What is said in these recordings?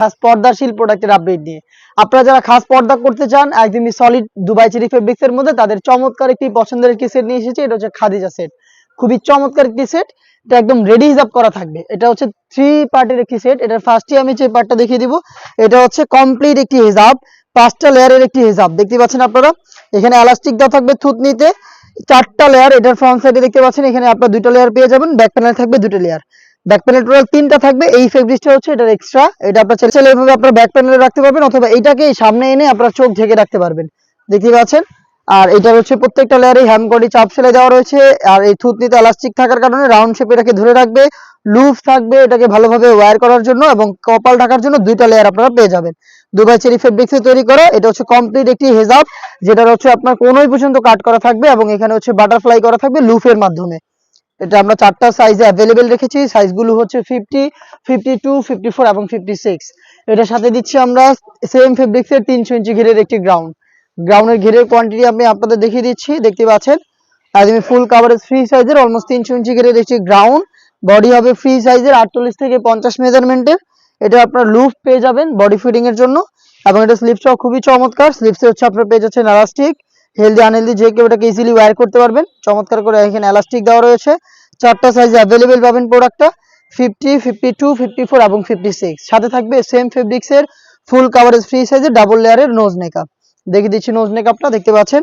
খাস পর্দাশীল প্রোডাক্টের আপডেট নিয়ে। আপনারা যারা খাস পর্দা করতে চান একদমই সলিড দুবাই চেরি ফেব্রিক্স এর মধ্যে, তাদের চমৎকার একটি পছন্দের একটি সেট নিয়ে এসেছি। এটা হচ্ছে খাদিজা সেট, খুবই চমৎকার একটি সেট। এটা একদম রেডি হিসাব করা থাকবে। এটা হচ্ছে 3 পার্টের একটি সেট। এটার ফার্স্টে আমি যে পার্টটা দেখিয়ে দিব, এটা হচ্ছে কমপ্লিট একটি হিজাব, 5টা লেয়ারের একটি হিজাব। দেখতে পাচ্ছেন আপনারা, এখানে এলাস্টিক দেওয়া থাকবে থুতনিতে, 4টা লেয়ার। এটার ফ্রন্ট সাইডে দেখতে পাচ্ছেন এখানে আপনারা 2টা লেয়ার পেয়ে যাবেন, ব্যাক প্যানেল থাকবে 2টা লেয়ার। ব্যাক প্যানেল টোটাল 3টা থাকবে। এই ফেব্রিক্সটা হচ্ছে এটার এক্সট্রা, এটা আপনারা চাইলে এভাবে আপনারা ব্যাক প্যানেলে রাখতে পারবেন, অথবা এইটাকে সামনে এনে আপনারা চোখ ঢেকে রাখতে পারবেন। দেখতে পাচ্ছেন। আর এটা হচ্ছে প্রত্যেকটা লেয়ারে হ্যামকড়ি চাপ সেলাই দেওয়া রয়েছে। আর এই থুতনিতে এলাস্টিক থাকার কারণে রাউন্ড শেপে এটাকে ধরে রাখবে, লুপ থাকবে এটাকে ভালোভাবে ওয়্যার করার জন্য, এবং কপাল ঢাকার জন্য 2টা লেয়ার আপনারা পেয়ে যাবেন। দুবাই চেরি ফেব্রিক্সে তৈরি করা এটা হচ্ছে কমপ্লিট একটি হিজাব, যেটা হচ্ছে আপনার কোনোই পর্যন্ত কাট করা থাকবে, এবং এখানে হচ্ছে বাটারফ্লাই করা থাকবে লুফের মাধ্যমে। এটা আমরা 4টা সাইজে অ্যাভেলেবেল রেখেছি। সাইজগুলো হচ্ছে 50, 52, 54 এবং 56। এটার সাথে দিচ্ছি আমরা সেম ফেব্রিক্সের 300 ইঞ্চি ঘিরের একটি গ্রাউন্ডের ঘিরের কোয়ান্টিটি আমি আপনাদের দেখিয়ে দিচ্ছি। দেখতে পাচ্ছেন একদমই ফুল কাভারেজ ফ্রি সাইজের অলমোস্ট 300 ইঞ্চি ঘিরের একটি গ্রাউন্ড। বডি হবে ফ্রি সাইজের 48 থেকে 50 মেজারমেন্টের। এটা আপনার লুপ পেয়ে যাবেন বডি ফিটিং এর জন্য, এবং এটা স্লিপসটাও খুবই চমৎকার। স্লিপসে হচ্ছে আপনার পেয়ে যাচ্ছেন এলাস্টিক, হেলদি আনহেলদি যে কেউ এটাকে ইজিলি ওয়্যার করতে পারবেন। চমৎকার করে এখানে এলাস্টিক দেওয়া রয়েছে। 4টা সাইজে অ্যাভেলেবেল পাবেন প্রোডাক্টটা, 50, 52, 54 এবং 56। সাথে থাকবে সেম ফেব্রিক্সের ফুল কাভারেজ ফ্রি সাইজের ডাবল লেয়ারের নোজ নেকআপ। দেখিয়ে দিচ্ছি নোজ নেকআপটা। দেখতে পাচ্ছেন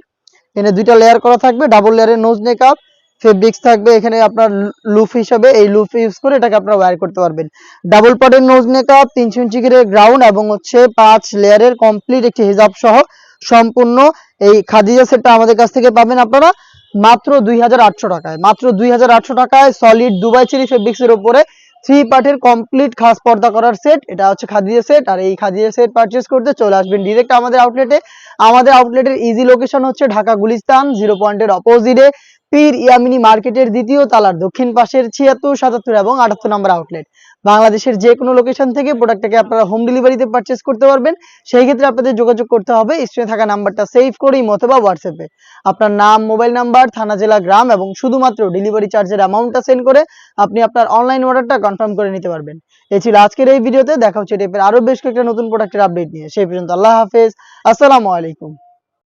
এখানে 2টা লেয়ার করা থাকবে, ডাবল লেয়ারের নোজ নেকআপ। ফেব্রিক্স থাকবে এখানে আপনার লুফ হিসাবে, এই লুফ ইউজ করে এটাকে আপনারা ওয়্যার করতে পারবেন। ডাবল পার্টের নোজ নেকআপ, 300 ইঞ্চি ঘিরের গ্রাউন্ড, এবং হচ্ছে 5 লেয়ারের কমপ্লিট একটি হিজাব সহ সম্পূর্ণ এই খাদিজা সেটটা আমাদের কাছ থেকে পাবেন আপনারা মাত্র 2800 টাকায়। মাত্র 2800 টাকায় সলিড দুবাই চেরি ফেব্রিক্স এর উপরে 3 পার্টের কমপ্লিট খাস পর্দা করার সেট। এটা হচ্ছে খাদিজা সেট। আর এই খাদিজা সেট পারচেজ করতে চলে আসবেন ডিরেক্ট আমাদের আউটলেটে। আমাদের আউটলেটের ইজি লোকেশন হচ্ছে ঢাকা গুলিস্তান 0 পয়েন্টের অপোজিটে পীর ইয়ামিনী মার্কেটের 2য় তলার দক্ষিণ পাশের 76, 77 এবং 78 নম্বর আউটলেট। বাংলাদেশের যে কোনো লোকেশন থেকে প্রোডাক্টটাকে আপনারা হোম ডেলিভারিতে পারচেজ করতে পারবেন। সেই ক্ষেত্রে আপনাদের যোগাযোগ করতে হবে স্ক্রিনে থাকা নাম্বারটা সেভ করে অথবা হোয়াটসঅ্যাপে আপনার নাম, মোবাইল নাম্বার, থানা, জেলা, গ্রাম এবং শুধুমাত্র ডেলিভারি চার্জের অ্যামাউন্টটা সেন্ড করে আপনি আপনার অনলাইন অর্ডারটা কনফার্ম করে নিতে পারবেন। এই ছিল আজকের এই ভিডিওতে। দেখা হচ্ছে টাইপের আরো বেশ কয়েকটা নতুন প্রোডাক্টের আপডেট নিয়ে। সেই পর্যন্ত আল্লাহ হাফেজ, আসসালামু আলাইকুম।